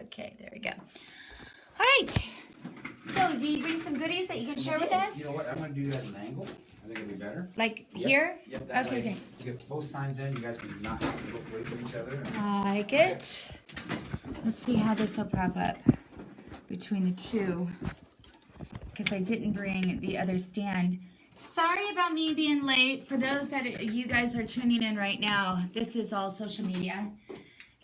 Okay, there we go. All right. So, do you bring some goodies that you can share with us? You know what? I'm going to do that at an angle. I think it'll be better. Like Yep. here? Yep. That way, Okay. You get both signs in. You guys can not have to look away from each other. I like it. Let's see how this will prop up between the two. Because I didn't bring the other stand. Sorry about me being late. For those that you guys are tuning in right now, this is all social media.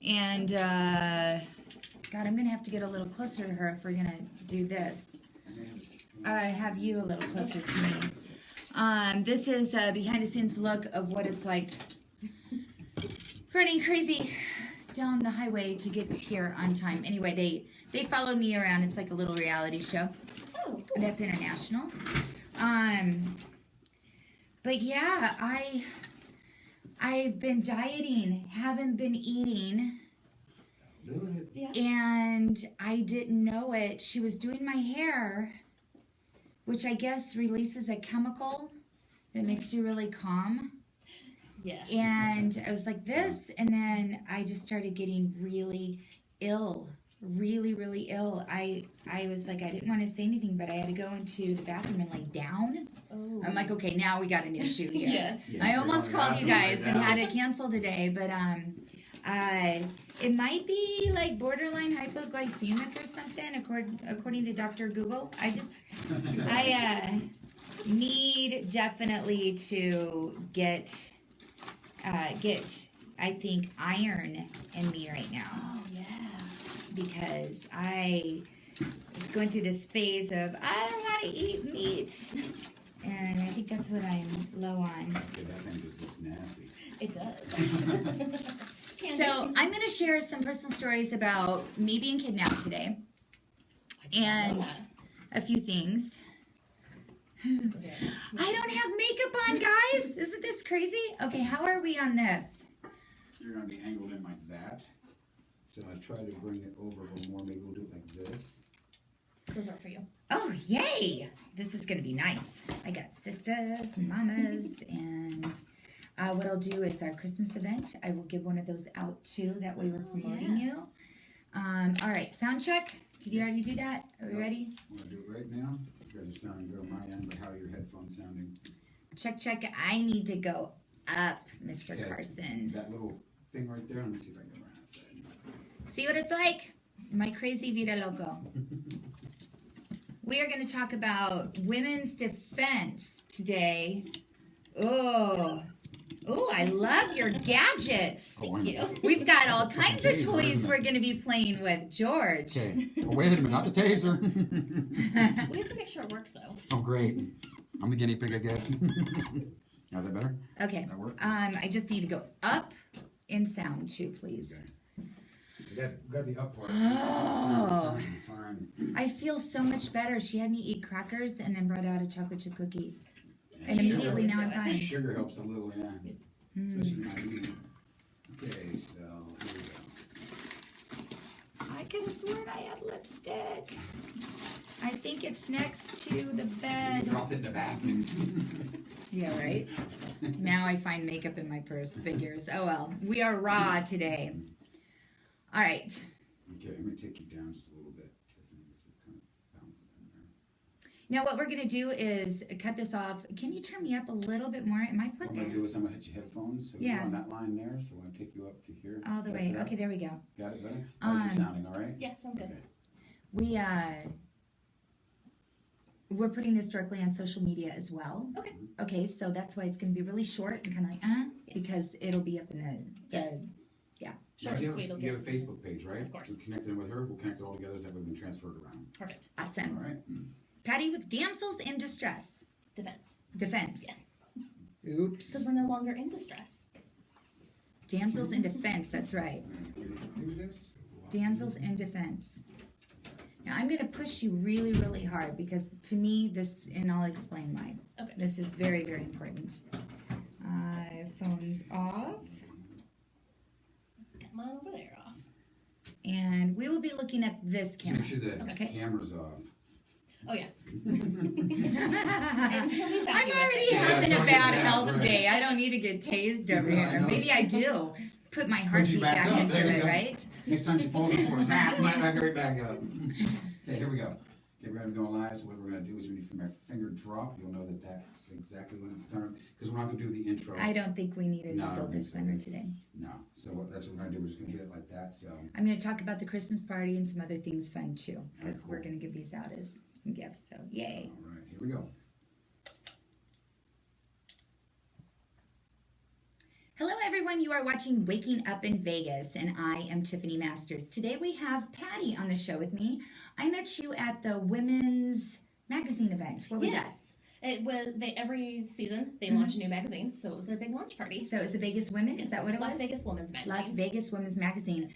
And, God, I'm going to have to get a little closer to her if we're going to do this. Have you a little closer to me. This is a behind the scenes look of what it's like running crazy down the highway to get here on time. Anyway, they follow me around. It's like a little reality show. Oh, cool. That's international. But yeah, I've been dieting, haven't been eating, Yeah. and I didn't know it. She was doing my hair, which I guess releases a chemical that makes you really calm. Yes. And I was like this, and then I just started getting really ill, really, really ill. I was like, I didn't want to say anything, but I had to go into the bathroom and lay down. Oh. I'm like, okay, now we got an issue here. Yes. Yeah, I almost you're going called to you the bathroom guys right and now. had to cancel today, but it might be like borderline hypoglycemic or something, according to Dr. Google. I need definitely to get I think iron in me right now. Oh, yeah. Because I was going through this phase of I don't know how to eat meat, and I think that's what I'm low on. Yeah, that thing just looks nasty. It does. So I'm going to share some personal stories about me being kidnapped today, and a few things. I don't have makeup on, guys. Isn't this crazy? Okay, how are we on this? You're going to be angled in like that. So I try to bring it over a little more. Maybe we'll do it like this. Those are for you. Oh, yay! This is going to be nice. I got sisters and mamas, and what I'll do is our Christmas event. I will give one of those out too. That way we're promoting you. All right, sound check. Did you already do that? Are we ready? I'm going to do it right now. You guys are sounding good on my end, but how are your headphones sounding? Check, check. I need to go up, Mr. Okay. Carson. That little thing right there. Let me see if I can get around outside. See what it's like? My crazy vida loco. We are going to talk about women's defense today. Oh, I love your gadgets. Thank you. We've got all kinds of Taser, toys isn't it? we're going to be playing with. George. Okay. Oh, wait a minute, not the taser. We have to make sure it works, though. Oh, great. I'm the guinea pig, I guess. How's that better? Okay. That work? I just need to go up in sound too, please. Okay. We got the up part. Oh. Fine. I feel so much better. She had me eat crackers and then brought out a chocolate chip cookie. Yeah, And sugar- immediately now I'm fine. Sugar helps a little, yeah. Mm. Especially not eating. Okay, so here we go. I could have sworn I had lipstick. I think it's next to the You bed. dropped it in the bathroom. Yeah, right? Now I find makeup in my purse. Figures. Oh well. We are raw today. All right. Okay, I'm going to take you down just a little bit. Tiffany, this will kind of bounce it in there. Now what we're going to do is cut this off. Can you turn me up a little bit more? Am I What I'm plugged going to in? do is I'm going to hit your headphones. So Yeah. you're on that line there. So I'm going to take you up to here. All the Test way. it out. Okay, there we go. Got it better? How's it sounding, all right? Yeah, sounds good. Okay. We're putting this directly on social media as well. Okay. Okay, so that's why it's going to be really short and kind of like, because it'll be up in the Yes. Short Now, and sweet will you do. have a Facebook page, right? Of course. We're connected with her. We'll connect it all together. That way we can transfer it around. Perfect. All awesome. right. Patty with damsels in distress. Defense. Yeah. Oops. Because we're no longer in distress. Damsels in defense, that's right. We're going to do this. Damsels in defense. Now I'm going to push you really, really hard because to me this, and I'll explain why. Okay. This is very, very important. Phones off. Get mine over there off. And we will be looking at this Just camera. make sure the Okay. camera's off. Oh, yeah. Until we sound I'm you already with it. having Yeah, a don't bad get health that, right. day. I don't need to get tased over Yeah, I here. know. Maybe I do. put my Put you heartbeat back back up. into There you it, go. right? Next time she falls on the floor, zap, right back up. Okay, here we go. Okay, we're gonna go live. So what we're gonna do is when you feel my finger drop, you'll know that that's exactly when it's turned. Because we're not gonna do the intro. I don't think we need a No, I needle don't think so. disclaimer today. No. So that's what we're gonna do. We're just gonna hit it like that. So. I'm going to talk about the Christmas party and some other things fun too, because Cool. we're going to give these out as some gifts. So yay! All right, here we go. Hello everyone, you are watching Waking Up in Vegas, and I am Tiffany Masters. Today we have Patty on the show with me. I met you at the Women's Magazine event. What was that? It was every season they launch a new magazine, so it was their big launch party. So it was the Vegas Women? Is that what it was? Las Vegas Women's Magazine. Las Vegas Women's Magazine.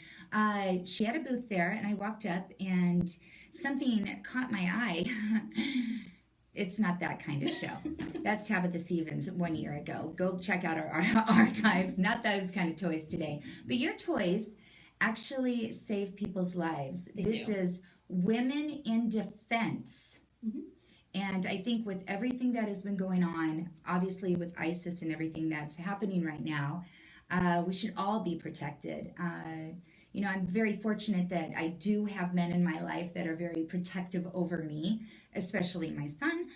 She had a booth there, and I walked up, and something caught my eye. It's not that kind of show. That's Tabitha Stevens 1 year ago. Go check out our archives. Not those kind of toys today. But your toys actually save people's lives. This is Women in Defense. Mm-hmm. And I think with everything that has been going on, obviously with ISIS and everything that's happening right now, we should all be protected. You know, I'm very fortunate that I do have men in my life that are very protective over me, especially my son.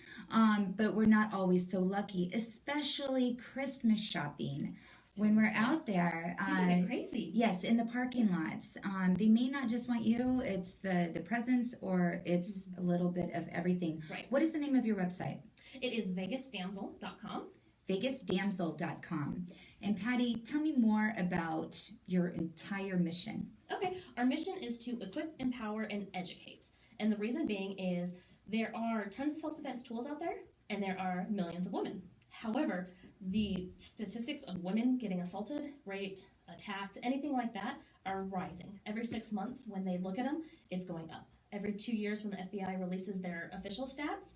But we're not always so lucky, especially Christmas shopping. When we're out there, People get crazy. Yes, in the parking lots. They may not just want you, it's the presents, or it's a little bit of everything. Right. What is the name of your website? It is vegasdamsel.com. vegasdamsel.com. And Patty, tell me more about your entire mission. Okay, our mission is to equip, empower, and educate. And the reason being is there are tons of self-defense tools out there, and there are millions of women. However, the statistics of women getting assaulted, raped, attacked, anything like that are rising. Every 6 months when they look at them, it's going up. Every 2 years when the FBI releases their official stats,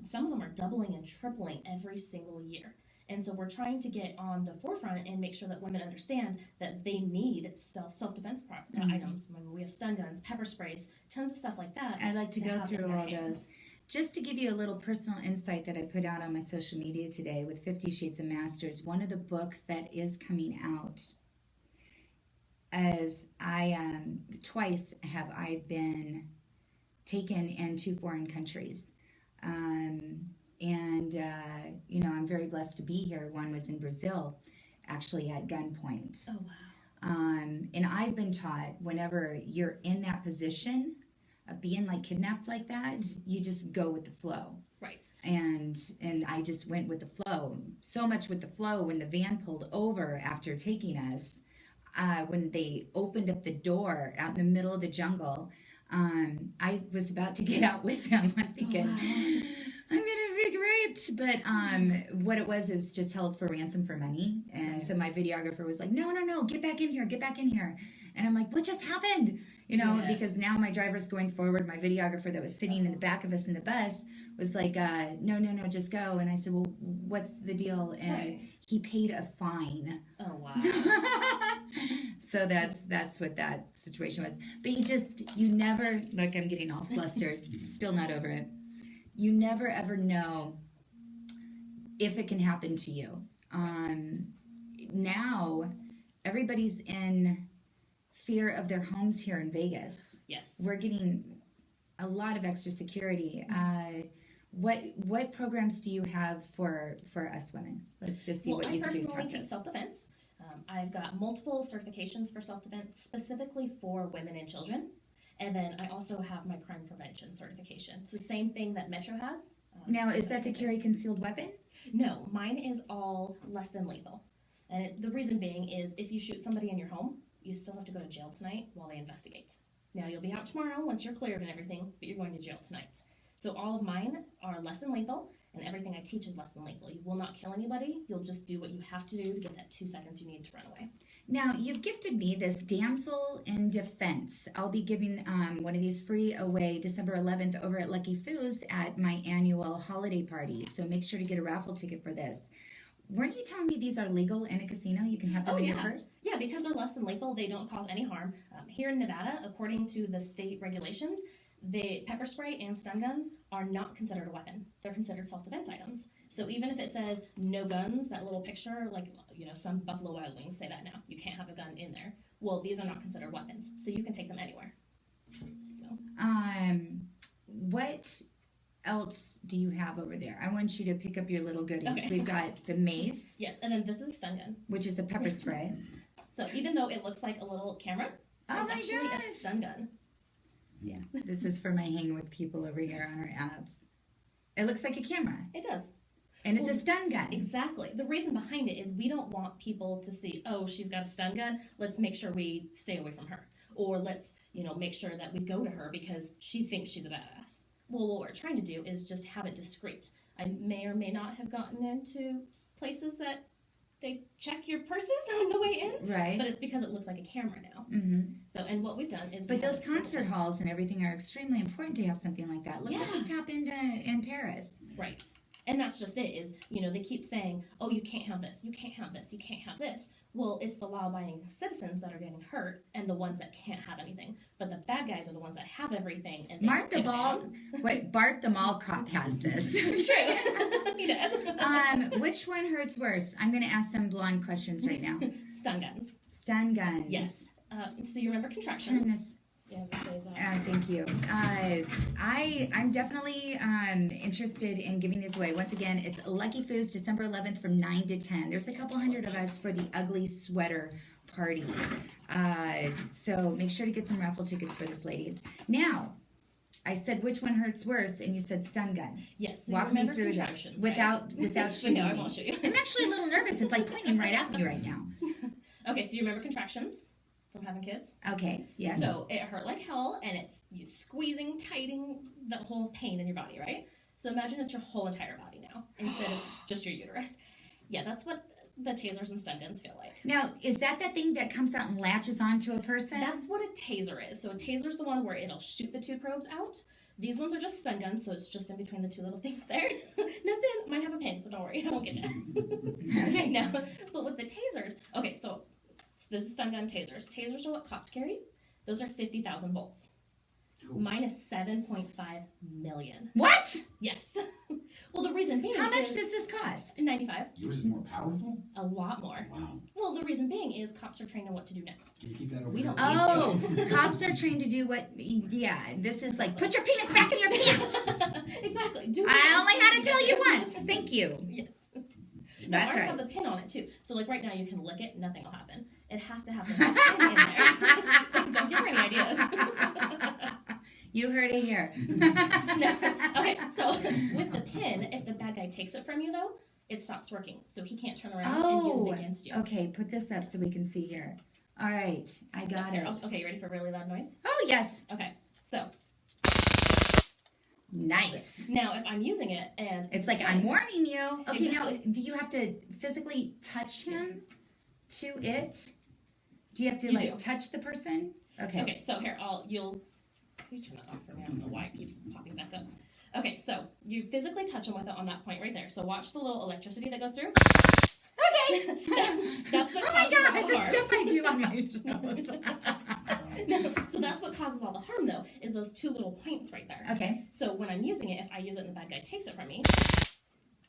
some of them are doubling and tripling every single year. And so we're trying to get on the forefront and make sure that women understand that they need self-defense items. We have stun guns, pepper sprays, tons of stuff like that. I'd like to go have in through their all hands. those. Just to give you a little personal insight that I put out on my social media today with 50 Shades of Masters, one of the books that is coming out, as twice have I been taken into foreign countries. You know, I'm very blessed to be here. One was in Brazil, actually at gunpoint. Oh, wow. And I've been taught whenever you're in that position of being like kidnapped like that, you just go with the flow. Right. And I just went with the flow. So much with the flow when the van pulled over after taking us, when they opened up the door out in the middle of the jungle, I was about to get out with them. I'm thinking, I'm gonna be raped. But what it was just held for ransom for money. And so my videographer was like, no, get back in here. And I'm like, what just happened? You know, because now my driver's going forward. My videographer that was sitting in the back of us in the bus was like, no, just go. And I said, well, what's the deal? And he paid a fine. Oh, wow. So that's what that situation was. But you never, like, I'm getting all flustered, still not over it. You never ever know if it can happen to you. Now, everybody's in fear of their homes here in Vegas. Yes. We're getting a lot of extra security. What programs do you have for us women? Let's just see what you can do. I personally to teach self-defense. I've got multiple certifications for self-defense specifically for women and children. And then I also have my crime prevention certification. It's the same thing that Metro has. Now, is that to carry a concealed weapon? No, mine is all less than lethal. And the reason being is if you shoot somebody in your home, you still have to go to jail tonight while they investigate. Now, you'll be out tomorrow once you're cleared and everything, but you're going to jail tonight. So all of mine are less than lethal, and everything I teach is less than lethal. You will not kill anybody. You'll just do what you have to do to get that 2 seconds you need to run away. Now, you've gifted me this Damsel in Defense. I'll be giving one of these free away December 11th over at Lucky Foos at my annual holiday party. So make sure to get a raffle ticket for this. Weren't you telling me these are legal in a casino? You can have them in your purse? Yeah, because they're less than lethal, they don't cause any harm. Here in Nevada, according to the state regulations, the pepper spray and stun guns are not considered a weapon. They're considered self-defense items. So even if it says no guns, that little picture, like some Buffalo Wild Wings say that now. You can't have a gun in there. Well, these are not considered weapons, so you can take them anywhere. What else do you have over there? I want you to pick up your little goodies. Okay. We've got the mace. Yes, and then this is a stun gun. Which is a pepper spray. So even though it looks like a little camera, it's actually a stun gun. Yeah, this is for my hang with people over here on our apps. It looks like a camera. It does. And it's a stun gun. Exactly. The reason behind it is we don't want people to see, oh, she's got a stun gun. Let's make sure we stay away from her. Or let's, make sure that we go to her because she thinks she's a badass. Well, what we're trying to do is just have it discreet. I may or may not have gotten into places that they check your purses on the way in. Right. But it's because it looks like a camera now. Mm-hmm. So, and what we've done is... But those concert halls and everything are extremely important to have something like that. Look what just happened in Paris. Right. And that's just it, is, they keep saying, oh, you can't have this, you can't have this, you can't have this. Well, it's the law-abiding citizens that are getting hurt and the ones that can't have anything. But the bad guys are the ones that have everything. And Bart the mall cop has this. True. He does. Which one hurts worse? I'm going to ask some blonde questions right now. Stun guns. Stun guns. Yes. So you remember contractions? Turn this. Yeah, it says that. Thank you. I'm definitely interested in giving these away. Once again, it's Lucky Foods, December 11th from 9 to 10. There's a couple hundred of us for the ugly sweater party. So make sure to get some raffle tickets for this, ladies. Now, I said which one hurts worse, and you said stun gun. Yes. So walk me through this without shooting no, I me. won't shoot you. I'm actually a little nervous. It's like pointing right at me right now. Okay, so you remember contractions from having kids? Okay, yes. So it hurt like hell, and it's squeezing, tightening the whole pain in your body, right? So imagine it's your whole entire body now, instead of just your uterus. Yeah, that's what the tasers and stun guns feel like. Now, is that thing that comes out and latches onto a person? That's what a taser is. So a taser's the one where it'll shoot the two probes out. These ones are just stun guns, so it's just in between the two little things there. That's it. Mine have a pin, so don't worry. I won't get you. Okay. No, but with the tasers, okay, so this is stun gun tasers. Tasers are what cops carry. Those are 50,000 volts. Cool. Mine is 7.5 million. What? Yes. Well, the reason being How much is does this cost? 95. Yours is more powerful? A lot more. Wow. Well, the reason being is cops are trained on what to do next. Can you keep that over We here? don't- Oh, cops are trained to do what? Yeah, this is like, put your penis back in your pants. Exactly. I only had to tell you once. Thank you. Yes. That's ours right. have the pin on it too. So like right now you can lick it, nothing will happen. It has to have the pin in there. Don't give her any ideas. You heard it here. No. Okay, so with the pin, if the bad guy takes it from you though, it stops working. So he can't turn around and use it against you. Okay, put this up so we can see here. All right, I got it. Okay, you ready for a really loud noise? Oh, yes. Okay, so Nice. now if I'm using it and It's like, I'm warning you. Okay, Exactly. now, do you have to physically touch him to it? Do you have to, You like, do. touch the person? Okay. Okay, so here, you turn that off for me. I don't know why it keeps popping back up. Okay, so you physically touch them with it on that point right there. So watch the little electricity that goes through. Okay. That's what Oh my causes all God, the the harm. stuff I do on my shows. No, so that's what causes all the harm though, is those two little points right there. Okay. So when I'm using it, if I use it and the bad guy takes it from me,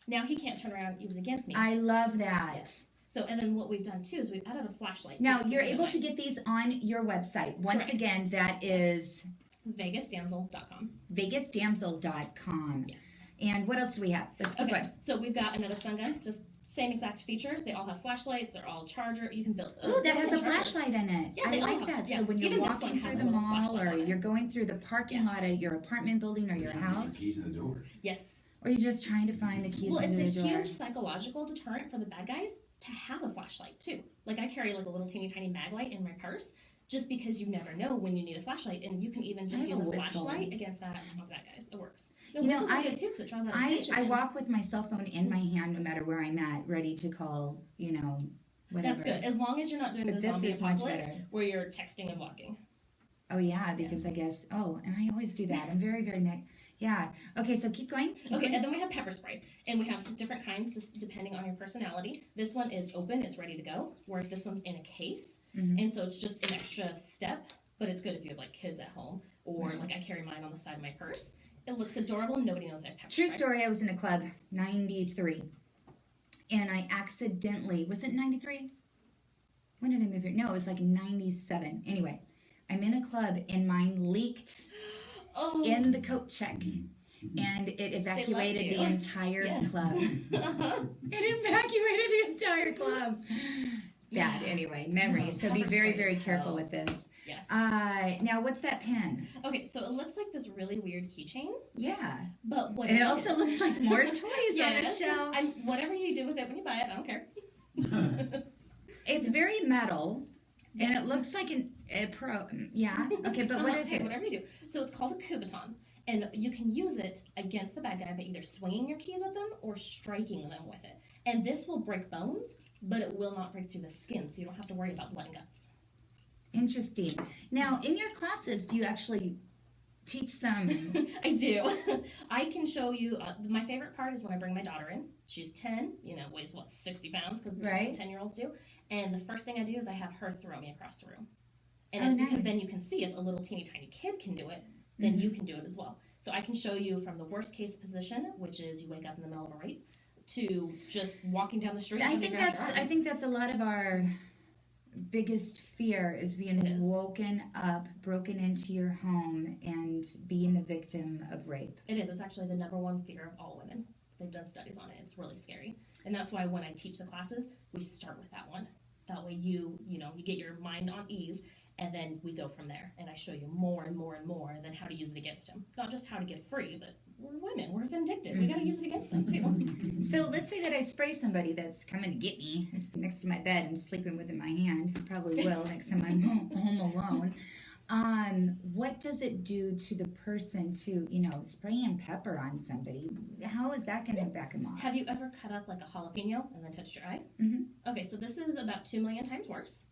now he can't turn around and use it against me. I love that. Yes. So, and then what we've done too is we've added a flashlight. Now, just you're because able of to get these on your website. Once Correct. again, that is VegasDamsel.com. vegasdamsel.com. Yes. And what else do we have? Let's keep Okay, going. so we've got another stun gun, just same exact features. They all have flashlights. They're all charger. You can build. Oh, that has a built-in chargers. flashlight in it. Yeah, I they all like have- that. yeah, So when you're even this one walking has through a the little mall flashlight or on it. you're going through the parking lot at your apartment building or your Trying to get house, the keys in the door. Yes. or you're just trying to find the keys Well, into it's the a door. huge psychological deterrent for the bad guys to have a flashlight too. Like I carry like a little teeny tiny mag light in my purse, just because you never know when you need a flashlight, and you can even just I have use a a whistle. flashlight against that. Oh, bad guys, it works. No, You know, whistles are good too because it draws out attention. I walk with my cell phone in my hand no matter where I'm at, ready to call, whatever. That's good, as long as you're not doing But the this zombie is much apocalypse better. where you're texting and walking. Oh, yeah, because I guess, and I always do that. I'm very, very yeah. Okay, so keep going. Keep Okay, going. and then we have pepper spray, and we have different kinds just depending on your personality. This one is open, it's ready to go, whereas this one's in a case, Mhm. and so it's just an extra step, but it's good if you have like kids at home, or Right. like I carry mine on the side of my purse. It looks adorable, and nobody knows I have pepper True spray. story, I was in a club, 93. and I accidentally, was it 93? When did I move here? No, it was like 97. Anyway, I'm in a club and mine leaked in the coat check. And it evacuated the entire club. It evacuated the entire club. Bad, anyway, memories. So be very, very careful with this. Yes. Now, what's that pen? Okay, so it looks like this really weird keychain. Yeah. But what and it also looks like more toys on the shelf. And whatever you do with it when you buy it, I don't care. It's very metal. Yes. And it looks like a pro. Yeah. Okay, but what is it? Whatever you do. So it's called a Kubaton. And you can use it against the bad guy by either swinging your keys at them or striking them with it. And this will break bones, but it will not break through the skin, so you don't have to worry about blood and guts. Interesting. Now, in your classes, do you actually teach some? I do. I can show you. My favorite part is when I bring my daughter in. She's 10, weighs, 60 pounds, because 10-year-olds do. And the first thing I do is I have her throw me across the room. And it's because then you can see if a little teeny tiny kid can do it, then you can do it as well. So I can show you from the worst case position, which is you wake up in the middle of a rape, to just walking down the street. I think that's a lot of our biggest fear is being woken up, broken into your home, and being the victim of rape. It is. It's actually the number one fear of all women. They've done studies on it. It's really scary. And that's why when I teach the classes, we start with that one. That way you get your mind on ease. And then we go from there, and I show you more and more and more, and then how to use it against him. Not just how to get it free, but we're women. We're vindictive. We got to use it against them, too. So let's say that I spray somebody that's coming to get me. It's next to my bed and sleeping with it in my hand. I probably will next time I'm home alone. What does it do to the person to, spraying pepper on somebody? How is that going to back them off? Have you ever cut up like a jalapeno and then touched your eye? Mm-hmm. Okay, so this is about 2 million times worse.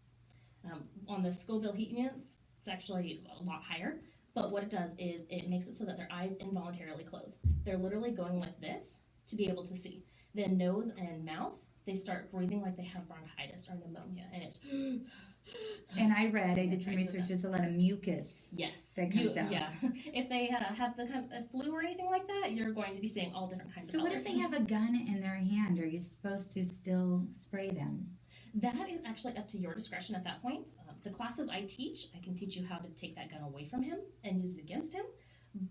On the Scoville heat units, it's actually a lot higher. But what it does is it makes it so that their eyes involuntarily close. They're literally going like this to be able to see. Then nose and mouth, they start breathing like they have bronchitis or pneumonia. And it's... And I did some research, there's a lot of mucus that comes out. Yeah. If they have the kind of flu or anything like that, you're going to be seeing all different kinds of colors. So what if they have a gun in their hand? Are you supposed to still spray them? That is actually up to your discretion at that point. The classes I teach, I can teach you how to take that gun away from him and use it against him.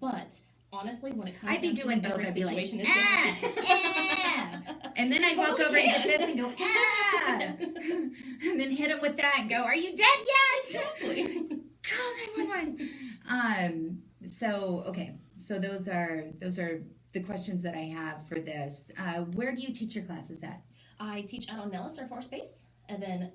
But honestly, when it comes I'd be doing both. I'd be like, and then I'd walk over and get this and go, and then hit him with that and go, are you dead yet? Exactly. Call 911. So those are the questions that I have for this. Where do you teach your classes at? I teach out on Nellis Air Force Base, and then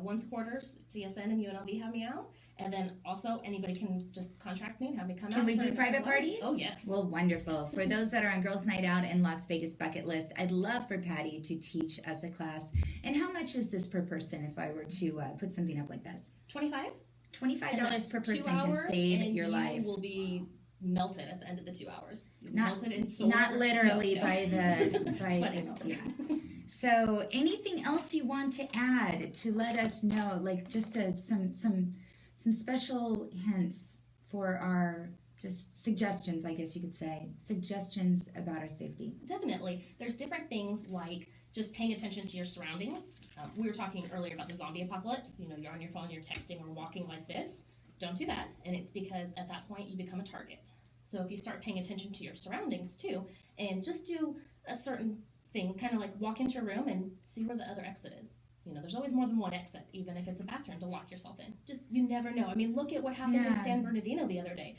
once a quarter, CSN and UNLV have me out, and then also anybody can just contract me and have me come out. Can we do private parties? Oh, yes. Well, wonderful. For those that are on Girls Night Out and Las Vegas Bucket List, I'd love for Patty to teach us a class. And how much is this per person if I were to put something up like this? $25. $25 per person can save your life. You will be melted at the end of the 2 hours. Melted and sore. Not literally no. by the... Sweating melted. Yeah. So anything else you want to add to let us know, like just some special hints for our just suggestions, I guess you could say, suggestions about our safety? Definitely. There's different things like just paying attention to your surroundings. We were talking earlier about the zombie apocalypse. You're on your phone, you're texting or walking like this. Don't do that. And it's because at that point you become a target. So if you start paying attention to your surroundings too, and just do a certain thing, kind of like walk into a room and see where the other exit is. There's always more than one exit, even if it's a bathroom to lock yourself in. Just, you never know. I mean, look at what happened in San Bernardino the other day.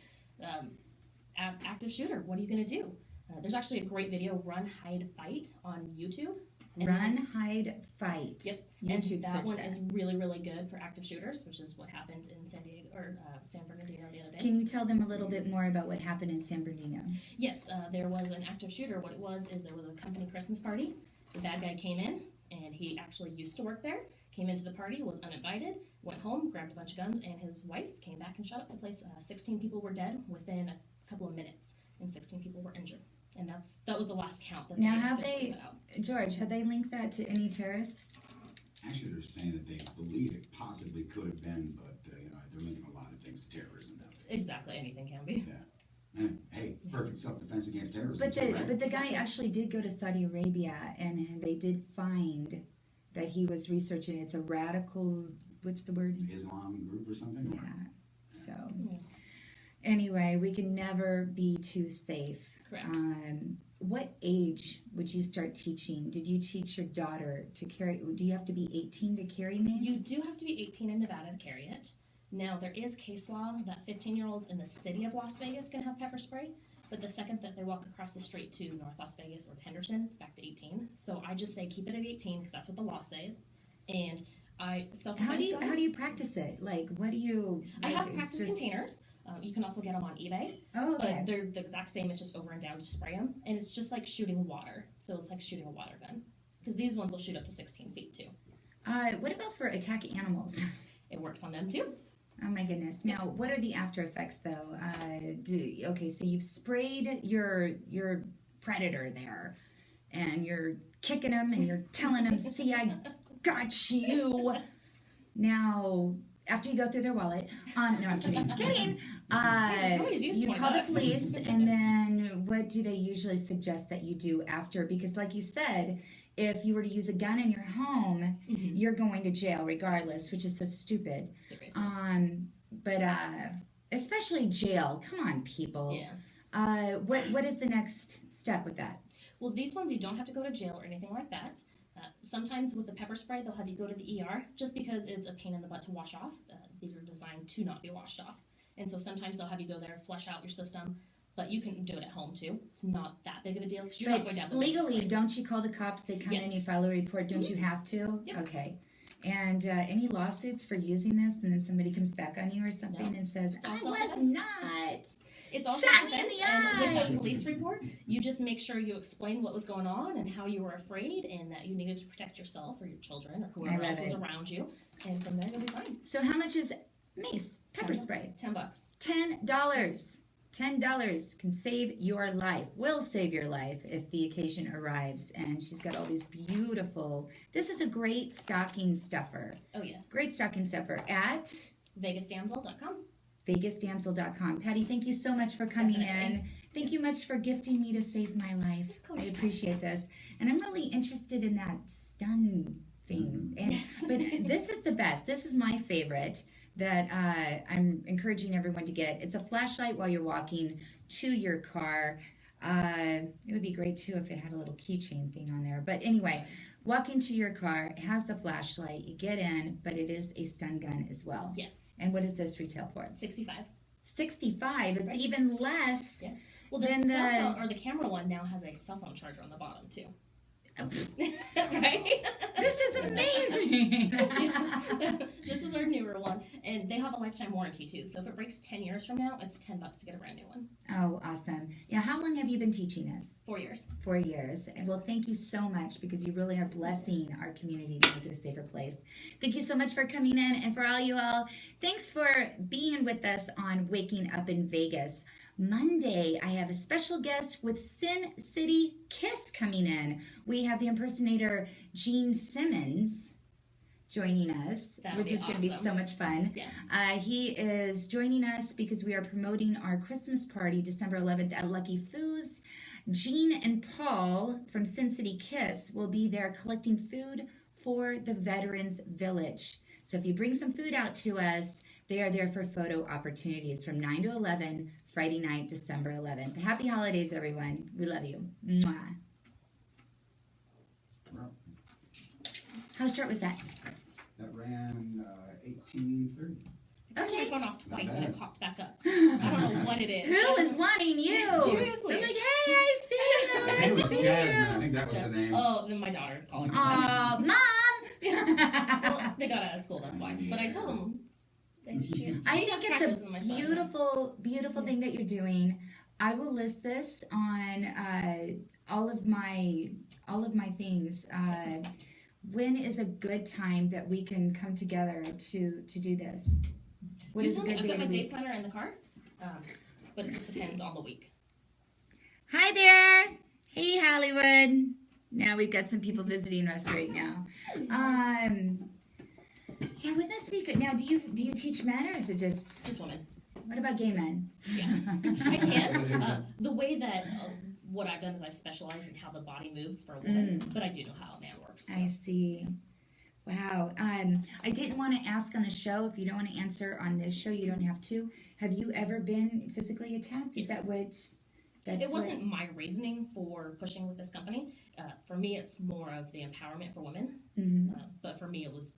Active shooter, what are you going to do? There's actually a great video, Run, Hide, Fight, on YouTube. Run, Hide, Fight. Yep. YouTube and that one is really, really good for active shooters, which is what happened in San Diego or San Bernardino the other day. Can you tell them a little bit more about what happened in San Bernardino? Yes, there was an active shooter. What it was is there was a company Christmas party. The bad guy came in, and he actually used to work there. Came into the party, was uninvited, went home, grabbed a bunch of guns, and his wife came back and shot up the place. 16 people were dead within a couple of minutes, and 16 people were injured. And that was the last count that they put out. George, have they linked that to any terrorists? Actually, they're saying that they believe it possibly could have been, but they're linking a lot of things to terrorism nowadays. Exactly, anything can be. Yeah. Hey, perfect self-defense against terrorism. But the guy actually did go to Saudi Arabia, and they did find that he was researching. It's a radical. What's the word? Islam group or something. Yeah. So anyway, we can never be too safe. Correct. What age would you start teaching? Did you teach your daughter to carry? Do you have to be 18 to carry mace? You do have to be 18 in Nevada to carry it. Now, there is case law that 15-year-olds in the city of Las Vegas can have pepper spray, but the second that they walk across the street to North Las Vegas or Henderson, it's back to 18. So I just say keep it at 18 because that's what the law says. And how do you practice it? Like, what do you? I have practice containers. You can also get them on eBay. Oh, okay. But they're the exact same. It's just over and down. Just spray them, and it's just like shooting water. So it's like shooting a water gun because these ones will shoot up to 16 feet too. What about for attacking animals? It works on them too. Oh my goodness. Now, what are the after effects though? Okay, so you've sprayed your predator there, and you're kicking him, and you're telling him, "See, I got you." Now, after you go through their wallet, no, I'm kidding. You call the police, and then what do they usually suggest that you do after? Because, like you said, if you were to use a gun in your home, you're going to jail regardless, which is so stupid. Seriously. But especially jail. Come on, people. Yeah. What is the next step with that? Well, these ones you don't have to go to jail or anything like that. Sometimes with the pepper spray, they'll have you go to the ER just because it's a pain in the butt to wash off. These are designed to not be washed off. And so sometimes they'll have you go there, flush out your system, but you can do it at home too. It's not that big of a deal because you're not going down the legally, don't you call the cops? They come in, you file a report. Don't you have to? Yep. Okay. And any lawsuits for using this, and then somebody comes back on you or something and says, "I was not." It's also shot me in the eye. And with that police report, you just make sure you explain what was going on and how you were afraid and that you needed to protect yourself or your children or whoever else was around you. And from there, you'll be fine. So how much is mace pepper spray? $10. $10. $10 can save your life, will save your life if the occasion arrives. And she's got all these beautiful, this is a great stocking stuffer. Oh, yes. Great stocking stuffer at VegasDamsel.com. VegasDamsel.com. Patty, thank you so much for coming in. Thank you much for gifting me to save my life. I appreciate this. And I'm really interested in that stun thing. And, but this is the best. This is my favorite that I'm encouraging everyone to get. It's a flashlight while you're walking to your car. It would be great too if it had a little keychain thing on there. But anyway, walk into your car. It has the flashlight. You get in, but it is a stun gun as well. Yes. And what does this retail for? $65. $65. It's even less. Yes. Well, the cell phone, or the camera one now has a cell phone charger on the bottom too. Right? This is amazing. This is our newer one, and they have a lifetime warranty too. So if it breaks 10 years from now, it's $10 to get a brand new one. Oh, awesome. Yeah, how long have you been teaching this? 4 years. 4 years. And well, thank you so much because you really are blessing our community to make it a safer place. Thank you so much for coming in, and for all you all, thanks for being with us on Waking Up in Vegas. Monday, I have a special guest with Sin City Kiss coming in. We have the impersonator Gene Simmons joining us, which is going to be so much fun. Yes. He is joining us because we are promoting our Christmas party December 11th at Lucky Foos. Gene and Paul from Sin City Kiss will be there collecting food for the Veterans Village. So if you bring some food out to us, they are there for photo opportunities from 9 to 11, Friday night, December 11th. Happy holidays, everyone. We love you. Mwah. How short was that? That ran 18:30. Okay. My phone off Not twice and bad. it popped back up. I don't know what it is. Who is wanting you? Seriously. They're like, hey, I see you. I think it was Jasmine. I think that was the name. Oh, then my daughter calling me. Aw, Mom! Well, they got out of school, that's why. But I told them. I think it's a beautiful thing that you're doing. I will list this on all of my things. When is a good time that we can come together to do this? What is a good I've day got my of the day week? planner in the car, but it just depends on the week. Hi there. Hey, Hollywood. Now we've got some people visiting us right now. Yeah, wouldn't this be good? Now, do you teach men or is it just Just women. What about gay men? Yeah, I can. The way that what I've done is I've specialized in how the body moves for a woman, but I do know how a man works too. I see. Wow. I didn't want to ask on the show. If you don't want to answer on this show, you don't have to. Have you ever been physically attacked? Is Yes. that what? That's It wasn't my reasoning for pushing with this company. For me, it's more of the empowerment for women. But for me, it was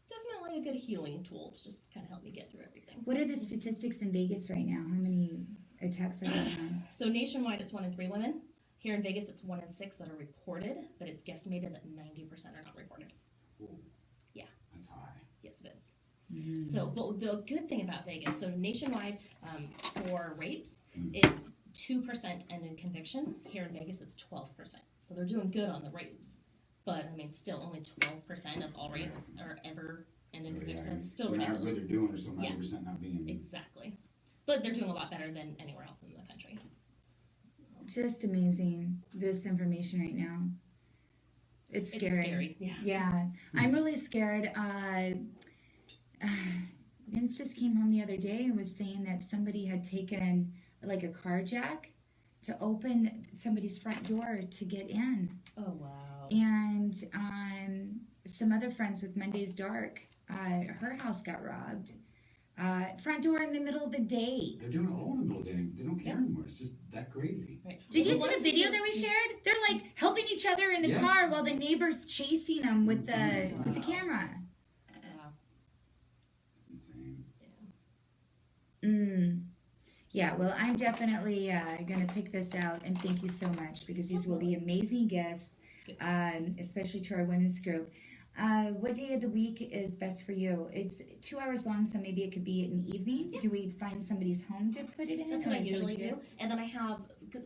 definitely a good healing tool to just kind of help me get through everything. What are the statistics in Vegas right now? How many attacks are going on? So nationwide, it's 1 in 3 women. Here in Vegas, it's 1 in 6 that are reported, but it's guesstimated that 90% are not reported. Ooh, Yeah. that's high. Yes, it is. So, but the good thing about Vegas, so nationwide for rapes, it's 2% end in conviction. Here in Vegas, it's 12%. So they're doing good on the rapes. But, I mean, still only 12% of all rapes are ever end in conviction. That's still no matter ridiculous. what they're doing, they're still 90% not being. Exactly. But they're doing a lot better than anywhere else in the country. Just amazing, this information right now. It's scary. It's scary, yeah. Yeah, I'm really scared. Vince just came home the other day and was saying that somebody had taken like a car jack to open somebody's front door to get in. Oh, wow. And some other friends with Monday's Dark, her house got robbed. Front door in the middle of the day. They're doing it all in the middle of the day. They don't care anymore. It's just that crazy. Right. Did you Well, see the video that we shared? They're like helping each other in the Yeah. car while the neighbor's chasing them with the camera. Wow. It's insane. Yeah, well, I'm definitely going to pick this out, and thank you so much, because these will be amazing gifts, especially to our women's group. What day of the week is best for you? It's 2 hours long, so maybe it could be in the evening. Yeah. Do we find somebody's home to put it in? That's what or I is that usually you do. And then I have,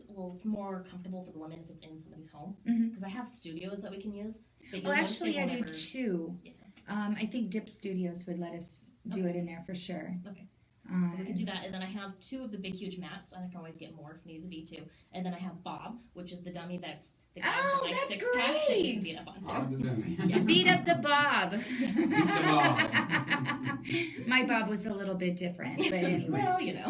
well, it's more comfortable for the women if it's in somebody's home. Mhm. Because I have studios that we can use. But Well, you'll notice actually, they I won't do ever- too. Yeah. I think Dip Studios would let us do it in there for sure. Okay. So we can do that, and then I have 2 of the big, huge mats, and I can always get more if needed be too. And then I have Bob, which is the dummy that's the guy Oh, with the nice that's six-pack that you can great. beat up on too. All the dummy. To beat up the Bob. Bob. My Bob was a little bit different, but anyway. Well, you know.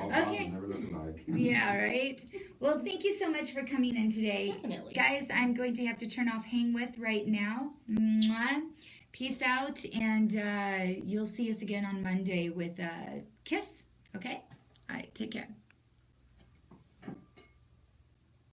All Bobs Okay. never look alike. Yeah, right? Well, thank you so much for coming in today. Definitely. Guys, I'm going to have to turn off Hang With right now. Mwah. Peace out, and you'll see us again on Monday with Kiss. Okay? All right, take care.